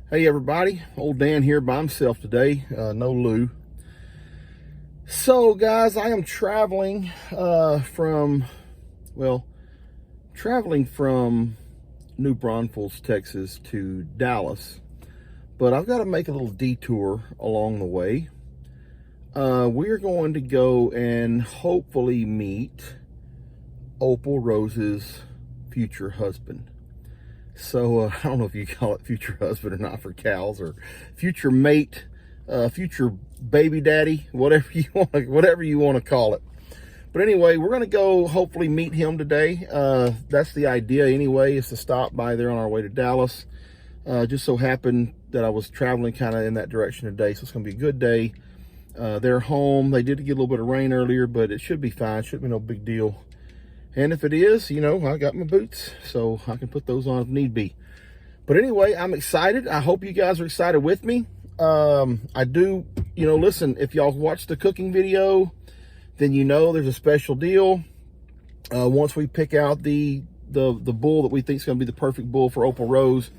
Hey everybody, old Dan here by himself today, no Lou. So guys, I am traveling from New Braunfels, Texas to Dallas, but I've got to make a little detour along the way. We're going to go and hopefully meet Opal Rose's future husband. So I don't know if you call it future husband or not for cows, or future mate, future baby daddy, whatever you want to call it. But anyway, we're going to go hopefully meet him today. That's the idea anyway, is to stop by there on our way to Dallas. Just so happened that I was traveling kind of in that direction today, so it's going to be a good day. They're home. They did get a little bit of rain earlier, but it should be fine. Should be no big deal. And if it is, you know, I got my boots, so I can put those on if need be. But anyway, I'm excited. I hope you guys are excited with me. I do, listen, if y'all watch the cooking video, then you know there's a special deal. Once we pick out the bull that we think is going to be the perfect bull for Opal Rose,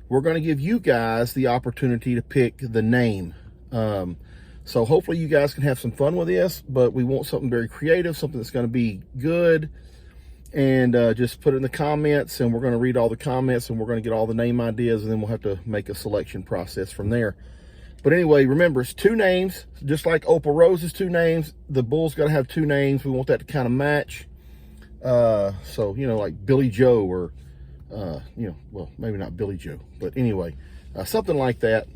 we're going to give you guys the opportunity to pick the name. So hopefully you guys can have some fun with this, but we want something very creative, something that's going to be good. And just put it in the comments, and we're going to read all the comments, and we're going to get all the name ideas, and then we'll have to make a selection process from there. But anyway, remember, it's two names, just like Opal Rose's two names. The bull's got to have two names. We want that to kind of match. So, like Billy Joe, or, well, maybe not Billy Joe, but anyway, something like that.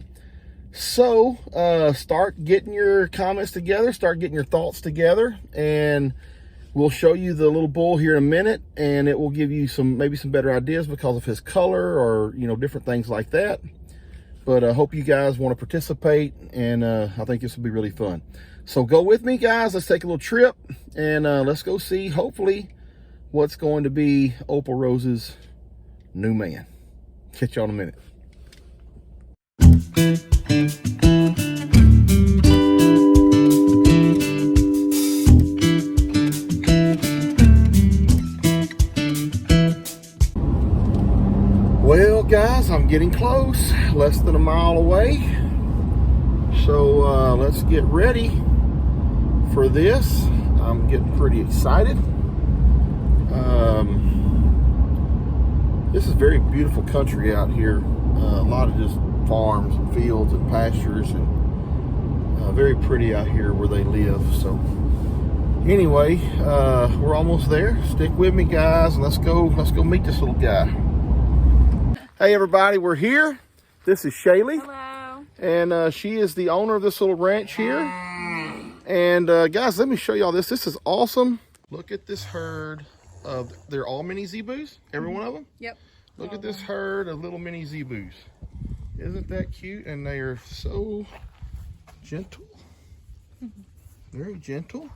So start getting your comments together, start getting your thoughts together, and we'll show you the little bull here in a minute, and it will give you maybe some better ideas because of his color, or, different things like that. But I hope you guys want to participate, and I think this will be really fun. So go with me, guys. Let's take a little trip, and let's go see, hopefully, what's going to be Opal Rose's new man. Catch y'all in a minute. Well, guys, I'm getting close, less than a mile away. So let's get ready for this. I'm getting pretty excited. This is very beautiful country out here. A lot of just farms and fields and pastures, and very pretty out here where they live. So anyway, we're almost there. Stick with me, guys, and let's go meet this little guy. Hey everybody, we're here. This is Shaylee. Hello. And she is the owner of this little ranch here. And guys, let me show y'all this. This is awesome. Look at this herd of, they're all mini zebus, every one of them? Yep. Look at this herd of little mini zebus. Isn't that cute? And they are so gentle. Very gentle.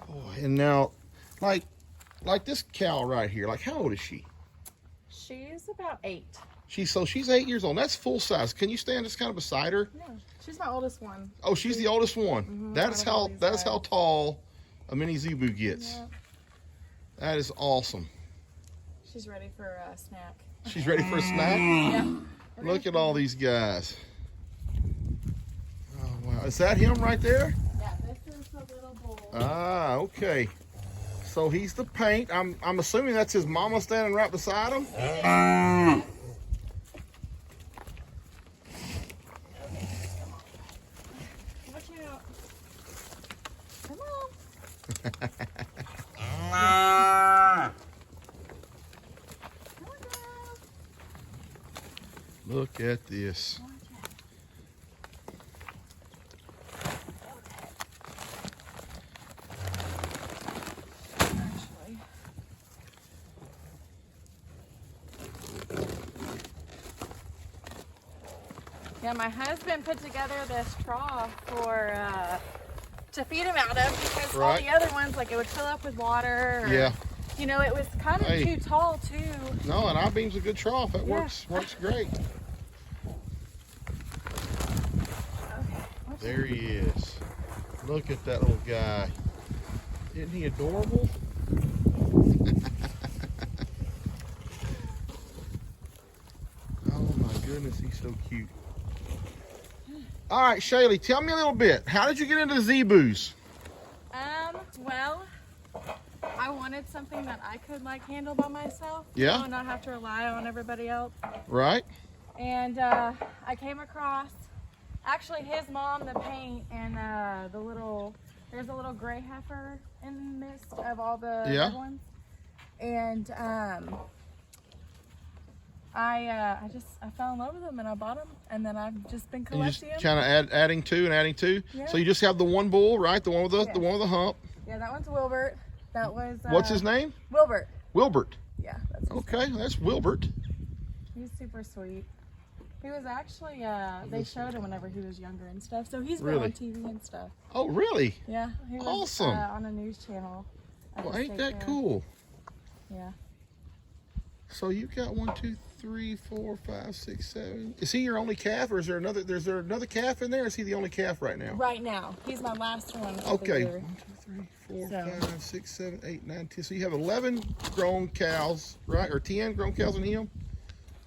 Oh, and now, like this cow right here, like how old is she? She's about 8. She's 8 years old. That's full size. Can you stand just kind of beside her? Yeah, she's my oldest one. Oh, she's the oldest one. That's how tall a mini zebu gets. Yep. That is awesome. She's ready for a snack. She's ready for a snack? Yeah. Look at all these guys. Oh wow. Is that him right there? Yeah, this is the little bull. Ah, okay. So he's the paint. I'm assuming that's his mama standing right beside him. Watch out. Come on. Look at this. Yeah, my husband put together this trough for to feed him out of, because all the other ones, like, it would fill up with water. Or, Yeah. it was kind of too tall too. No, an I-beam's a good trough. That works great. Okay. There he is. Look at that little guy. Isn't he adorable? Oh my goodness, he's so cute. All right, Shaylee, tell me a little bit. How did you get into zebus? Well, I wanted something that I could like handle by myself. Yeah. You know, and not have to rely on everybody else. Right. And I came across actually his mom, the paint, and there's a little gray heifer in the midst of all the other ones. And I fell in love with them and I bought them, and then I've just been collecting them. You just kind of adding to. Yeah. So you just have the one bull, right? The one with the one with the hump. Yeah, that one's Wilbert. That was what's his name? Wilbert. Wilbert. Yeah, that's his okay. name. That's Wilbert. He's super sweet. He was actually they showed him whenever he was younger and stuff. So he's been on TV and stuff. Oh, really? Yeah. He was, awesome. On a news channel. Well, ain't that cool? Yeah. So you got 1, 2, 3, 4, 5, 6, 7. Is he your only calf, or is there another? Is there another calf in there? Or is he the only calf right now? Right now, he's my last one. Okay. 1, 2, 3, 4, 5, 6, 7, 8, 9, 10. So you have 11 grown cows, right? Or 10 grown cows in him?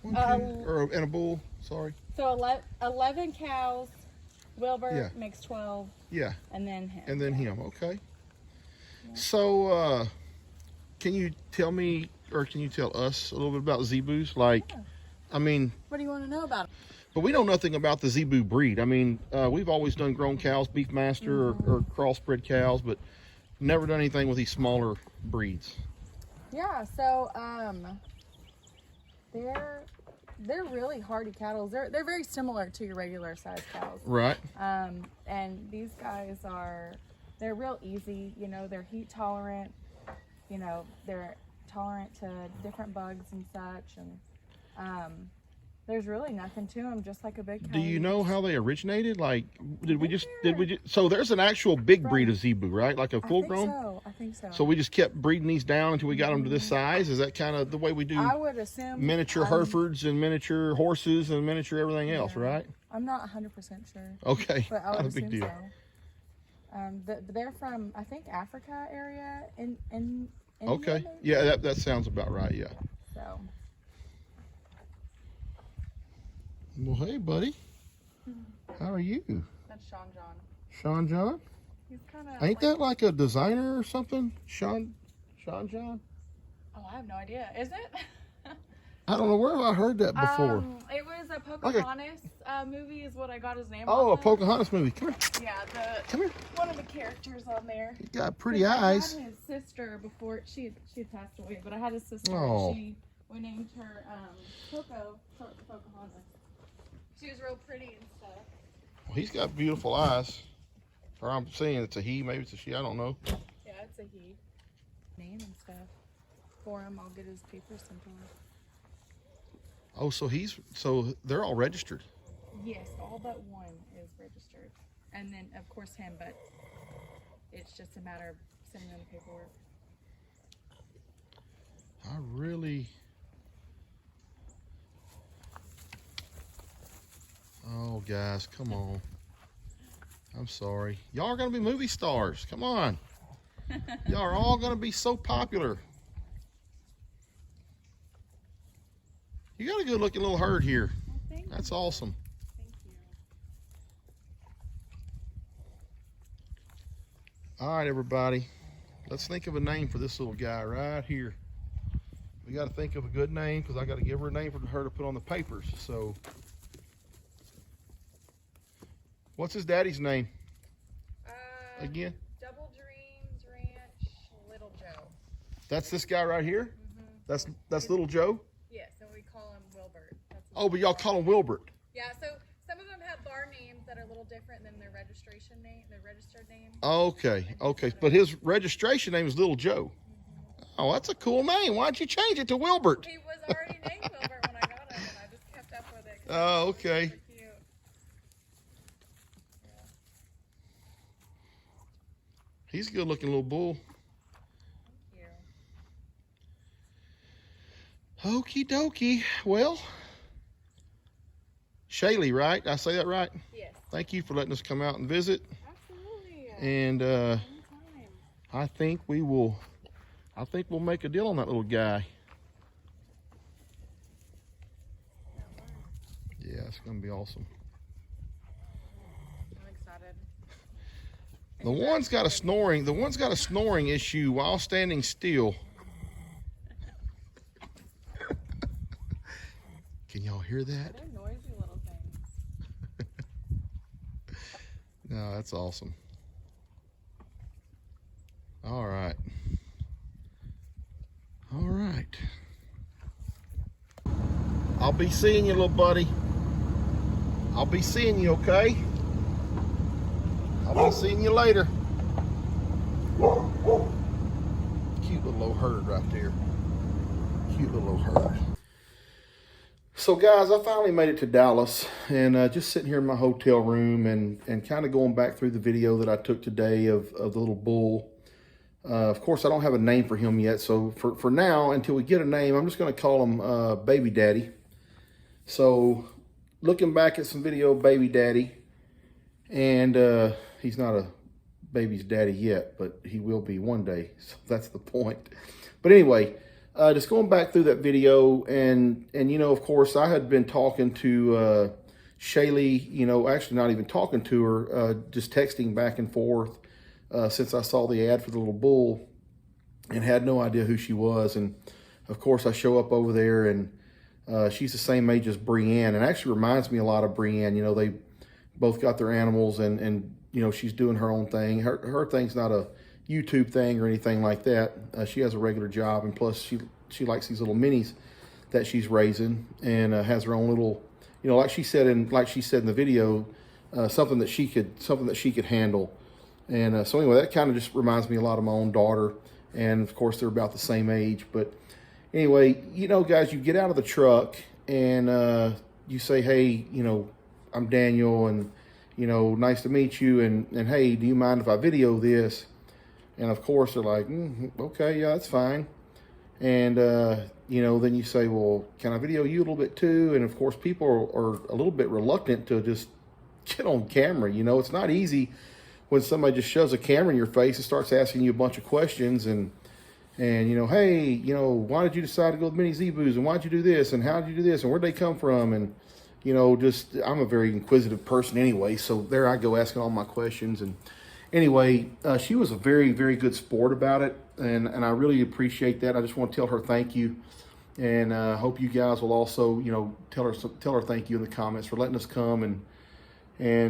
1, 2, and a bull. Sorry. So 11 cows. Wilbert makes 12. Yeah. And then him. And then him. Okay. Yeah. So, can you tell me, or can you tell us a little bit about zebus? Like, I mean, what do you want to know about them? But we know nothing about the zebu breed. I mean, we've always done grown cows, beef master, or crossbred cows, but never done anything with these smaller breeds. Yeah. So, they're really hardy cattle. They're very similar to your regular size cows. Right. And these guys they're real easy. You know, they're heat tolerant. You know, they're tolerant to different bugs and such. And there's really nothing to them, just like a big cow. Do you know how they originated? Like, did we just? So there's an actual big breed of zebu, right? Like a full grown. I think so. So we just kept breeding these down until we got them to this size. Is that kind of the way we do? I would assume miniature Herefords and miniature horses and miniature everything else, right? I'm not 100% sure. Okay, but I would assume big deal. So. They're from, I think, Africa area in India, okay, maybe? Yeah, that sounds about right. Yeah. So. Well, hey, buddy. How are you? That's Sean John. Sean John? He's kind of. Ain't that like a designer or something? Sean John? Oh, I have no idea. Is it? I don't know. Where have I heard that before? It was a Pocahontas movie is what I got his name Oh, off a Pocahontas movie. Come here. Yeah, Come here. one of the characters on there. He got pretty eyes. I had his sister before she had passed away, but I had his sister. Oh. And we named her Coco for Pocahontas. She was real pretty and stuff. Well, he's got beautiful eyes. Or I'm saying it's a he, maybe it's a she. I don't know. Yeah, it's a he. Name and stuff for him. I'll get his papers sent to him. Oh, so they're all registered. Yes, all but one is registered, and then of course him. But it's just a matter of sending them the paperwork. I really. Oh, guys, come on. I'm sorry. Y'all are going to be movie stars. Come on. Y'all are all going to be so popular. You got a good looking little herd here. Well, that's awesome. Thank you. All right, everybody. Let's think of a name for this little guy right here. We got to think of a good name because I got to give her a name for her to put on the papers. So, what's his daddy's name? Again? Double Dreams Ranch, Little Joe. That's this guy right here? That's Little Joe? Yes, and we call him Wilbert. Oh, but y'all call him Wilbert. Yeah, so some of them have bar names that are a little different than their registration name, their registered name. Okay. But his registration name is Little Joe. Oh, that's a cool name. Why'd you change it to Wilbert? He was already named Wilbert when I got him, and I just kept up with it. Oh, okay. He's a good looking little bull. Okie dokie. Well, Shaylee, right? Did I say that right? Yes. Thank you for letting us come out and visit. Absolutely. And Anytime. I think we'll make a deal on that little guy. That's gonna be awesome. I'm excited. The one's got a snoring issue while standing still. Can y'all hear that? They're noisy little things. No, that's awesome. All right. All right. I'll be seeing you, little buddy. I'll be seeing you, okay? I'll be seeing you later. Cute little old herd right there. Cute little old herd. So guys, I finally made it to Dallas, and just sitting here in my hotel room and kind of going back through the video that I took today of the little bull. Of course, I don't have a name for him yet, so for now, until we get a name, I'm just going to call him Baby Daddy. So looking back at some video of Baby Daddy, and he's not a baby's daddy yet, but he will be one day, so that's the point. But anyway, just going back through that video, and you know, of course, I had been talking to Shaylee, you know, actually not even talking to her, just texting back and forth since I saw the ad for the little bull, and had no idea who she was. And of course, I show up over there, and she's the same age as Brienne, and actually reminds me a lot of Brienne. You know, they both got their animals, and you know, she's doing her own thing. Her thing's not a YouTube thing or anything like that. She has a regular job, and plus she likes these little minis that she's raising, and has her own little, you know, like she said in the video, something that she could handle. And so anyway, that kind of just reminds me a lot of my own daughter, and of course they're about the same age. But anyway, you know, guys, you get out of the truck and you say, hey, you know, I'm Daniel, and you know, nice to meet you, and hey, do you mind if I video this? And of course they're like, okay, yeah, that's fine. And you know, then you say, well, can I video you a little bit too? And of course people are a little bit reluctant to just get on camera. You know, it's not easy when somebody just shoves a camera in your face and starts asking you a bunch of questions, and you know, hey, you know, why did you decide to go with mini zebus, and why'd you do this, and how did you do this, and where'd they come from? And you know, just, I'm a very inquisitive person anyway, so there I go asking all my questions. And anyway, she was a very, very good sport about it, and I really appreciate that. I just want to tell her thank you, and hope you guys will also, you know, tell her thank you in the comments for letting us come and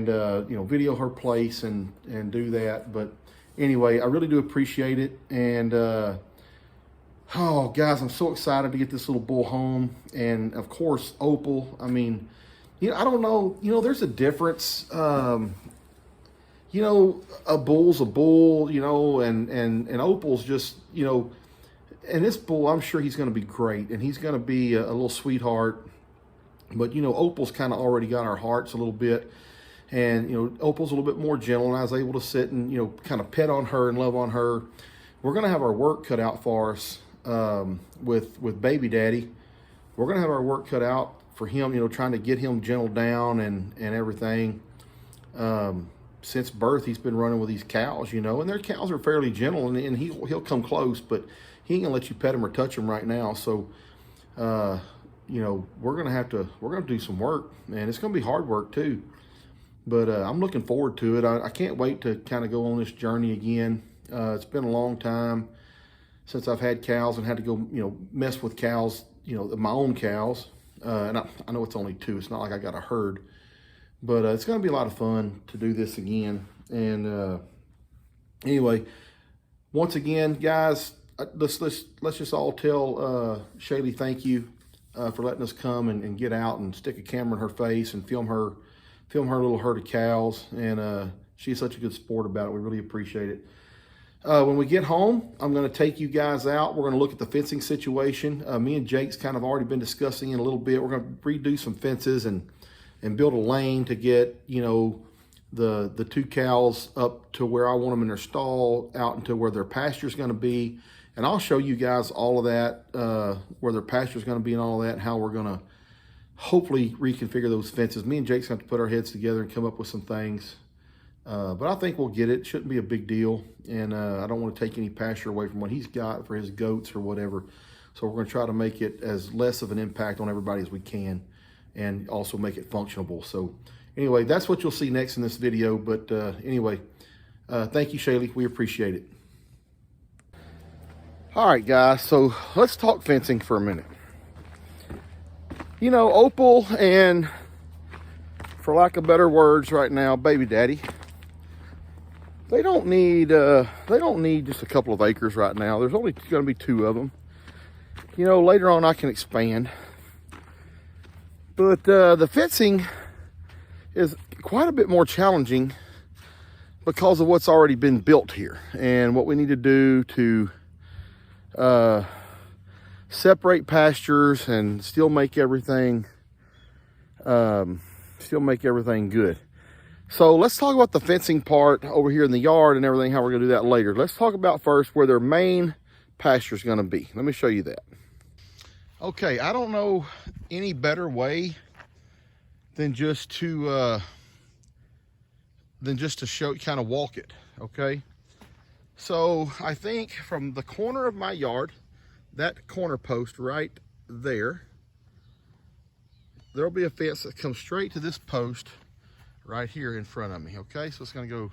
you know, video her place and do that. But anyway, I really do appreciate it. And oh guys, I'm so excited to get this little bull home. And of course, Opal, I mean, you know, I don't know, you know, there's a difference. You know, a bull's a bull, you know, and Opal's just, you know, and this bull, I'm sure he's going to be great, and he's going to be a little sweetheart. But, you know, Opal's kind of already got our hearts a little bit. And, you know, Opal's a little bit more gentle, and I was able to sit and, you know, kind of pet on her and love on her. We're going to have our work cut out for us with Baby Daddy. We're going to have our work cut out for him, you know, trying to get him gentled down and everything. Since birth, he's been running with these cows, you know, and their cows are fairly gentle, and he'll come close, but he ain't gonna let you pet him or touch him right now. So, you know, we're gonna do some work, and it's gonna be hard work too. But I'm looking forward to it. I can't wait to kind of go on this journey again. It's been a long time since I've had cows and had to go, you know, mess with cows, you know, my own cows. And I know it's only 2. It's not like I got a herd. But it's going to be a lot of fun to do this again. And anyway, once again, guys, let's just all tell Shaylee thank you for letting us come and get out and stick a camera in her face and film her little herd of cows. And she's such a good sport about it. We really appreciate it. When we get home, I'm going to take you guys out. We're going to look at the fencing situation. Me and Jake's kind of already been discussing it a little bit. We're going to redo some fences and build a lane to get, you know, the 2 cows up to where I want them in their stall, out into where their pasture is going to be. And I'll show you guys all of that, where their pasture is going to be and all of that, and how we're going to hopefully reconfigure those fences. Me and Jake's going to have to put our heads together and come up with some things. But I think we'll get it. It shouldn't be a big deal. And I don't want to take any pasture away from what he's got for his goats or whatever. So we're going to try to make it as less of an impact on everybody as we can. and also make it functionable. So anyway, that's what you'll see next in this video. But anyway, thank you, Shaylee. We appreciate it. All right, guys, so let's talk fencing for a minute. You know, Opal and, for lack of better words right now, baby daddy, they don't need just a couple of acres right now. There's only going to be 2 of them. You know, later on I can expand. But the fencing is quite a bit more challenging because of what's already been built here and what we need to do to separate pastures and still make everything good. So let's talk about the fencing part over here in the yard and everything, how we're gonna do that later. Let's talk about first where their main pasture is gonna be. Let me show you that. Okay, I don't know any better way than just to show, kind of walk it, okay? So I think from the corner of my yard, that corner post right there, there'll be a fence that comes straight to this post right here in front of me, okay? So it's gonna go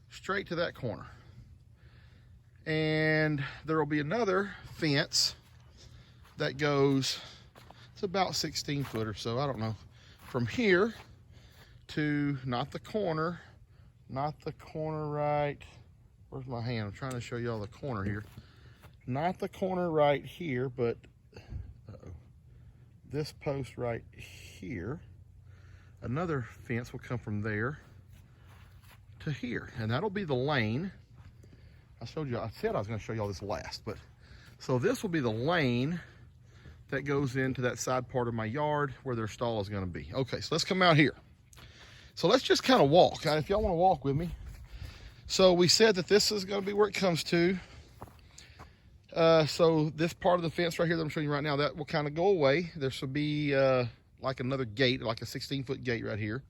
straight to that corner. And there will be another fence that goes, it's about 16 foot or so, I don't know, from here to not the corner right, where's my hand? I'm trying to show you all the corner here. Not the corner right here, but this post right here. Another fence will come from there to here, and that'll be the lane. I said I was going to show you all this last, but so this will be the lane that goes into that side part of my yard where their stall is going to be. Okay, so let's come out here. So let's just kind of walk. If y'all want to walk with me. So we said that this is going to be where it comes to. So this part of the fence right here that I'm showing you right now, that will kind of go away. There should be like another gate, like a 16-foot gate right here.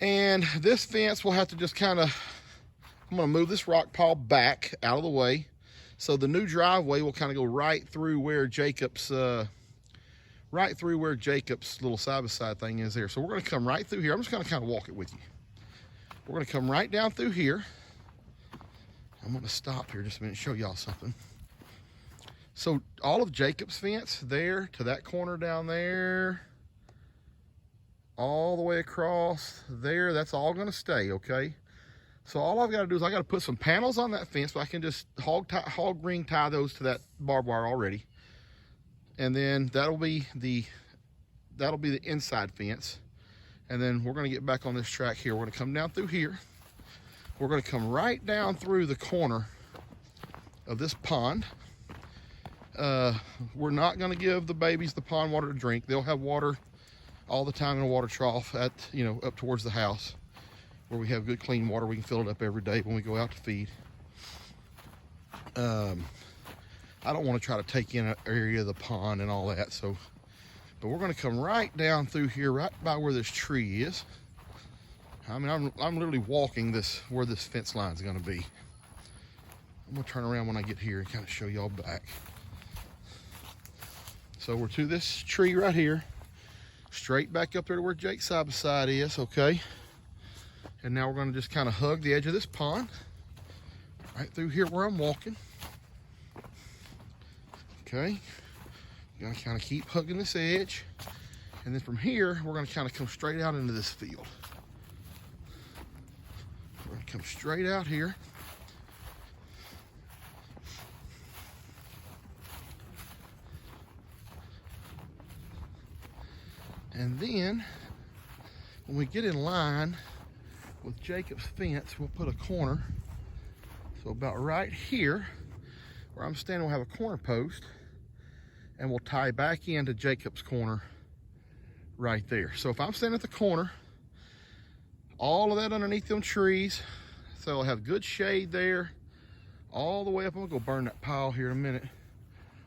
And this fence will have to just kind of, I'm going to move this rock pile back out of the way. So the new driveway will kind of go right through where Jacob's little side-by-side thing is there. So we're going to come right through here. I'm just going to kind of walk it with you. We're going to come right down through here. I'm going to stop here just a minute and show y'all something. So all of Jacob's fence there to that corner down there, all the way across there, that's all going to stay, okay? So all I've got to do is I got to put some panels on that fence, but I can just hog ring tie those to that barbed wire already. And then that'll be the inside fence. And then we're going to get back on this track here. We're going to come down through here. We're going to come right down through the corner of this pond. We're not going to give the babies the pond water to drink. They'll have water all the time in a water trough at, up towards the house where we have good clean water. We can fill it up every day when we go out to feed. I don't want to try to take in an area of the pond and all that. But we're going to come right down through here, right by where this tree is. I mean, I'm literally walking where this fence line is going to be. I'm going to turn around when I get here and kind of show y'all back. So we're to this tree right here, straight back up there to where Jake's side-by-side is, okay? And now we're going to just kind of hug the edge of this pond, right through here where I'm walking. Okay, going to kind of keep hugging this edge. And then from here, we're going to kind of come straight out into this field. We're going to come straight out here. And then, when we get in line with Jacob's fence, we'll put a corner. So about right here, where I'm standing, we'll have a corner post. And we'll tie back into Jacob's corner right there. So if I'm standing at the corner, all of that underneath them trees, so I'll have good shade there, all the way up. I'm gonna go burn that pile here in a minute.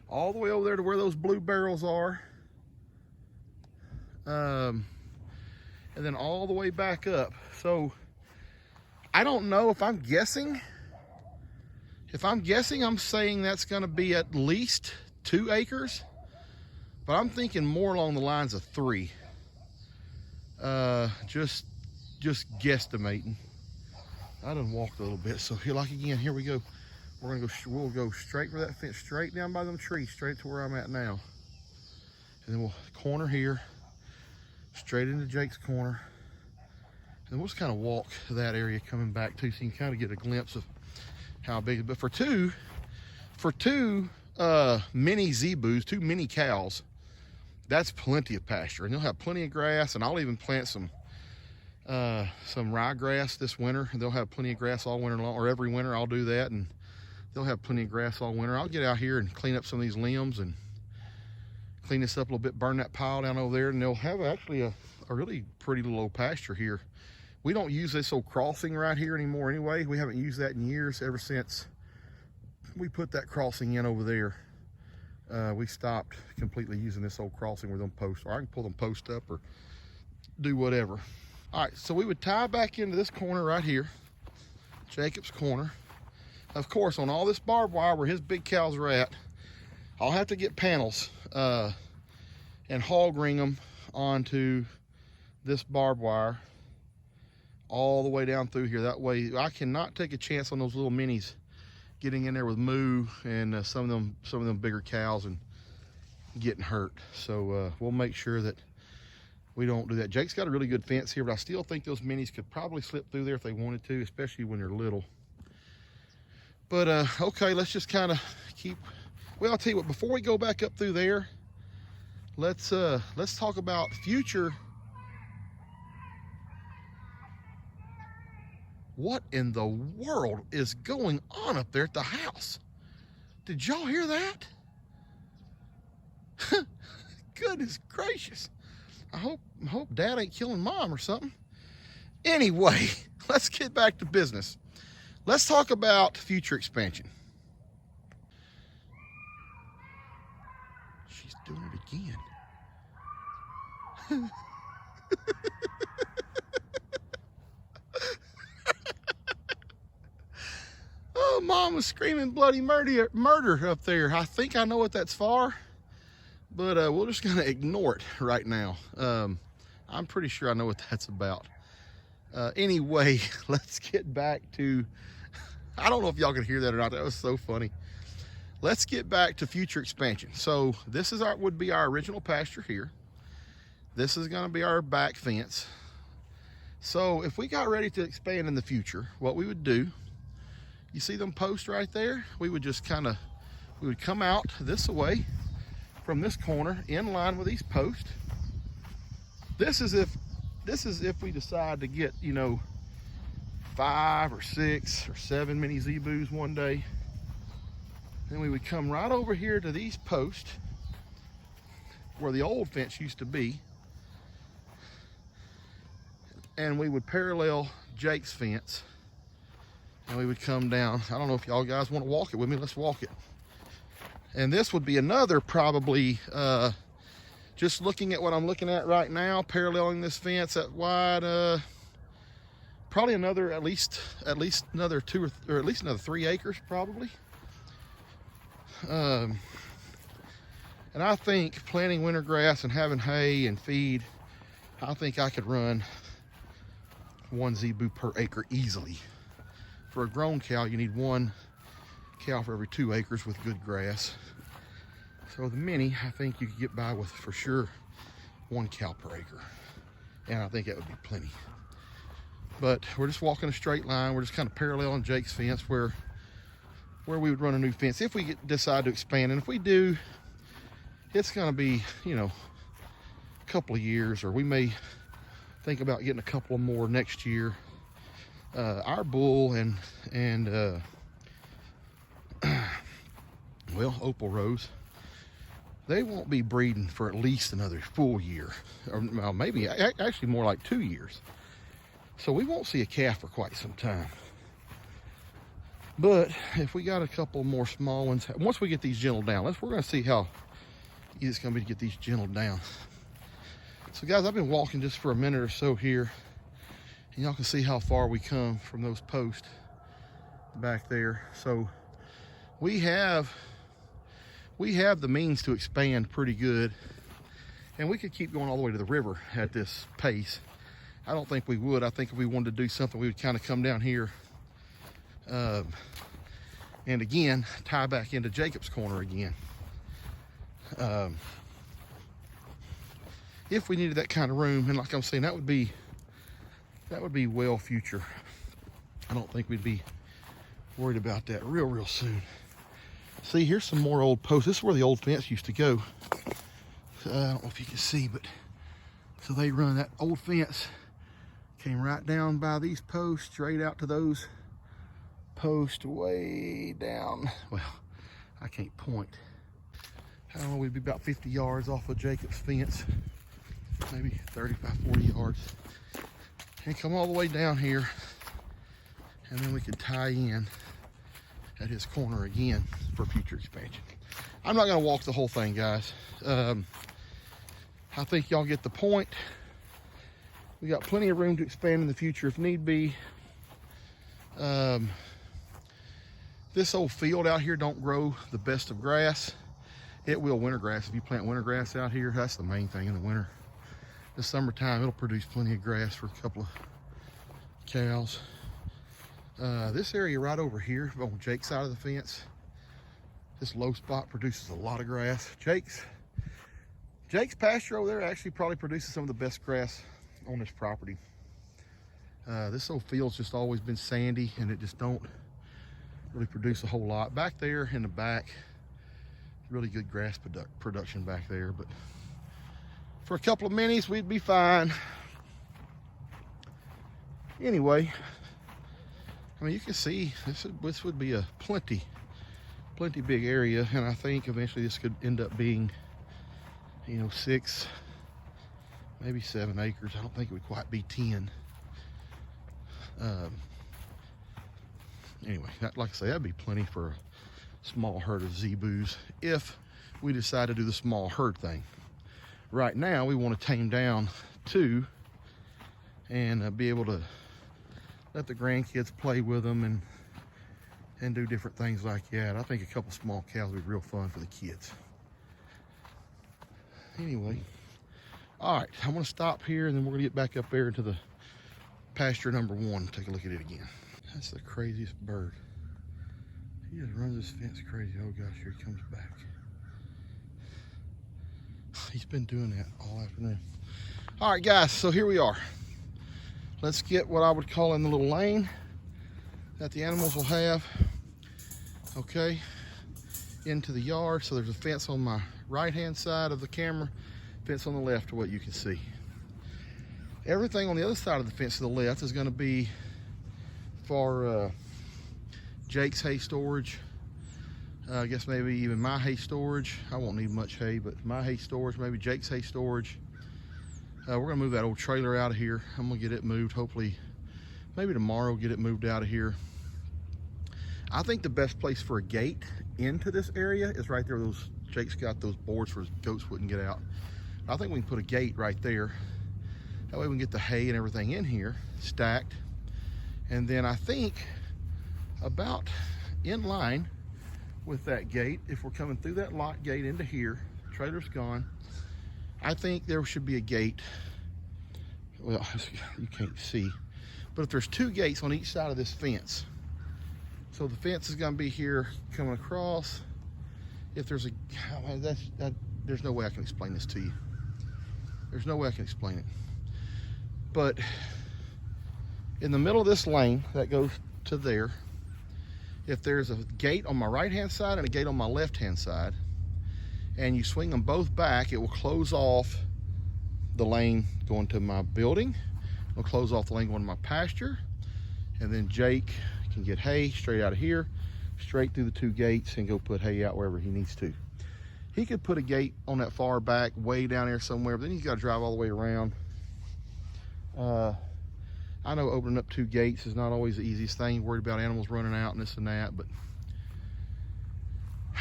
All the way over there to where those blue barrels are. And then all the way back up. So I don't know if I'm guessing. If I'm guessing, I'm saying that's gonna be at least 2 acres. but I'm thinking more along the lines of 3. Just guesstimating. I done walked a little bit, so here, like again, here we go. We'll go straight for that fence, straight down by them trees, straight to where I'm at now. And then we'll corner here, straight into Jake's corner. And we'll just kind of walk that area coming back too, so you can kind of get a glimpse of how big. But for two mini zebus, 2 mini cows, that's plenty of pasture, and they'll have plenty of grass. And I'll even plant some ryegrass this winter. They'll have plenty of grass all winter long, or every winter I'll do that, and they'll have plenty of grass all winter. I'll get out here and clean up some of these limbs and clean this up a little bit, burn that pile down over there, and they'll have actually a really pretty little old pasture here. We don't use this old crossing right here anymore anyway. We haven't used that in years, ever since we put that crossing in over there. We stopped completely using this old crossing where them posts, or I can pull them posts up or do whatever. All right, so we would tie back into this corner right here, Jacob's corner. Of course, on all this barbed wire where his big cows are at, I'll have to get panels and hog ring them onto this barbed wire all the way down through here. That way I cannot take a chance on those little minis getting in there with moo and some of them bigger cows and getting hurt. So we'll make sure that we don't do that. Jake's got a really good fence here, but I still think those minis could probably slip through there if they wanted to, especially when they're little. But okay, let's just kind of keep, well, I'll tell you what, before we go back up through there, let's talk about future. What in the world is going on up there at the house? Did y'all hear that? Goodness gracious. I hope Dad ain't killing Mom or something. Anyway, let's get back to business. Let's talk about future expansion. She's doing it again. Oh, Mom was screaming bloody murder up there. I think I know what that's for, but we're just gonna ignore it right now. I'm pretty sure I know what that's about. Anyway, let's get back to, I don't know if y'all can hear that or not. That was so funny. Let's get back to future expansion. So this is would be our original pasture here. This is gonna be our back fence. So if we got ready to expand in the future, what we would do, you see them posts right there? We would just we would come out this way from this corner in line with these posts. This is if we decide to get, 5 or 6 or 7 mini zebus one day. Then we would come right over here to these posts where the old fence used to be, and we would parallel Jake's fence, and we would come down. I don't know if y'all guys want to walk it with me. Let's walk it. And this would be another probably, just looking at what I'm looking at right now, paralleling this fence that wide, probably another at least another 2 or at least another 3 acres probably. And I think planting winter grass and having hay and feed, I think I could run 1 zebu per acre easily. For a grown cow, you need 1 cow for every 2 acres with good grass. So the mini, I think you could get by with, for sure, 1 cow per acre. And I think that would be plenty. But we're just walking a straight line. We're just kind of paralleling Jake's fence where we would run a new fence if we decide to expand. And if we do, it's going to be, a couple of years, or we may think about getting a couple more next year. Our bull and well, Opal Rose, they won't be breeding for at least another full year, or well, maybe actually more like 2 years. So we won't see a calf for quite some time. But if we got a couple more small ones, once we get these gentled down, we're going to see how easy it's going to be to get these gentled down. So guys, I've been walking just for a minute or so here, and y'all can see how far we come from those posts back there. So we have the means to expand pretty good. And we could keep going all the way to the river at this pace. I don't think we would. I think if we wanted to do something, we would kind of come down here and again, tie back into Jacob's corner again. If we needed that kind of room, and like I'm saying, that would be well future. I don't think we'd be worried about that real soon. See, here's some more old posts. This is where the old fence used to go. I don't know if you can see, but so they run that old fence, came right down by these posts, straight out to those posts way down. Well, I can't point. I don't know, we'd be about 50 yards off of Jacob's fence, maybe 35, 40 yards. And come all the way down here, and then we could tie in at his corner again for future expansion. I'm not gonna walk the whole thing, guys. I think y'all get the point. We got plenty of room to expand in the future if need be. This old field out here don't grow the best of grass. It will winter grass. If you plant winter grass out here, that's the main thing in the winter. The summertime, it'll produce plenty of grass for a couple of cows. This area right over here on Jake's side of the fence, this low spot produces a lot of grass. Jake's pasture over there actually probably produces some of the best grass on this property. This old field's just always been sandy and it just don't really produce a whole lot. Back there in the back, really good grass production back there, but for a couple of minis, we'd be fine. Anyway, I mean, you can see this would be a plenty big area, and I think eventually this could end up being, you know, 6, maybe 7 acres. I don't think it would quite be 10. Anyway, like I say, that'd be plenty for a small herd of zebus if we decide to do the small herd thing. Right now, we want to tame down 2 and be able to let the grandkids play with them and do different things like that. I think a couple small cows would be real fun for the kids. Anyway, all right, I'm gonna stop here and then we're gonna get back up there into the pasture number 1, take a look at it again. That's the craziest bird. He just runs this fence crazy. Oh gosh, here he comes back. He's been doing that all afternoon. All right, guys, so here we are. Let's get what I would call in the little lane that the animals will have, okay, into the yard. So there's a fence on my right-hand side of the camera, fence on the left to what you can see. Everything on the other side of the fence to the left is gonna be for Jake's hay storage. I guess maybe even my hay storage. I won't need much hay, but my hay storage, maybe Jake's hay storage. We're gonna move that old trailer out of here. I'm gonna get it moved, hopefully, maybe tomorrow, get it moved out of here. I think the best place for a gate into this area is right there. Jake's got those boards for his goats wouldn't get out. I think we can put a gate right there. That way we can get the hay and everything in here stacked. And then I think about in line with that gate, if we're coming through that lock gate into here, trailer's gone, I think there should be a gate. Well, you can't see, but if there's 2 gates on each side of this fence, so the fence is going to be here coming across. If there's there's no way I can explain this to you. There's no way I can explain it. But in the middle of this lane that goes to there, if there's a gate on my right-hand side and a gate on my left-hand side, and you swing them both back, it will close off the lane going to my building. It'll close off the lane going to my pasture, and then Jake can get hay straight out of here, straight through the 2 gates, and go put hay out wherever he needs to. He could put a gate on that far back, way down there somewhere, but then he's got to drive all the way around. I know opening up 2 gates is not always the easiest thing. Worried about animals running out and this and that, but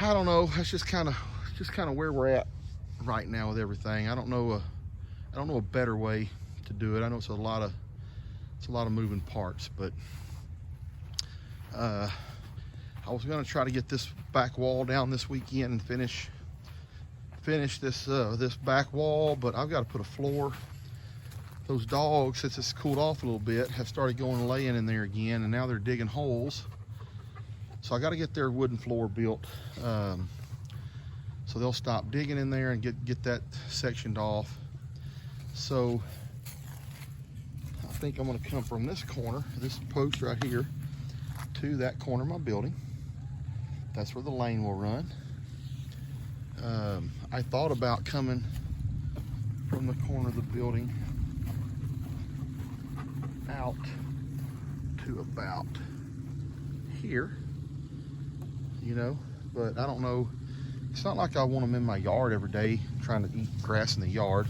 I don't know. That's just kind of where we're at right now with everything. I don't know a better way to do it. I know it's a lot of moving parts, but I was going to try to get this back wall down this weekend and finish finish this this back wall, but I've got to put a floor. Those dogs, since it's cooled off a little bit, have started going and laying in there again, and now they're digging holes. So I got to get their wooden floor built, so they'll stop digging in there and get that sectioned off. So I think I'm going to come from this corner, this post right here, to that corner of my building. That's where the lane will run. I thought about coming from the corner of the building out to about here, you know, but I don't know. It's not like I want them in my yard every day trying to eat grass in the yard.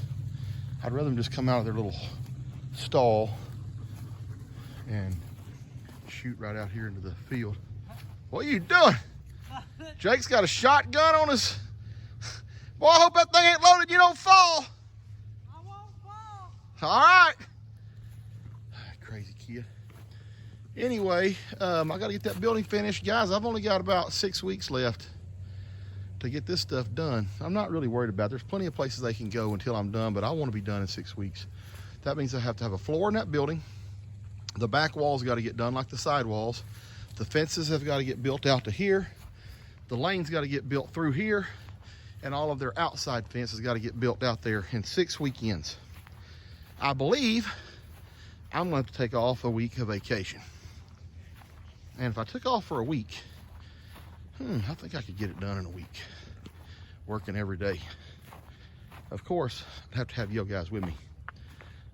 I'd rather them just come out of their little stall and shoot right out here into the field. What are you doing? Jake's got a shotgun on his... Boy, I hope that thing ain't loaded, you don't fall. I won't fall. All right. Crazy kid. Anyway, I got to get that building finished. Guys, I've only got about 6 weeks left to get this stuff done. I'm not really worried about it. There's plenty of places they can go until I'm done, but I want to be done in 6 weeks. That means I have to have a floor in that building. The back walls got to get done like the side walls. The fences have got to get built out to here. The lane's got to get built through here. And all of their outside fence has got to get built out there in 6 weekends. I believe I'm going to have to take off a week of vacation. And if I took off for a week, I think I could get it done in a week, working every day. Of course, I'd have to have you guys with me.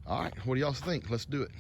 All right, what do y'all think? Let's do it.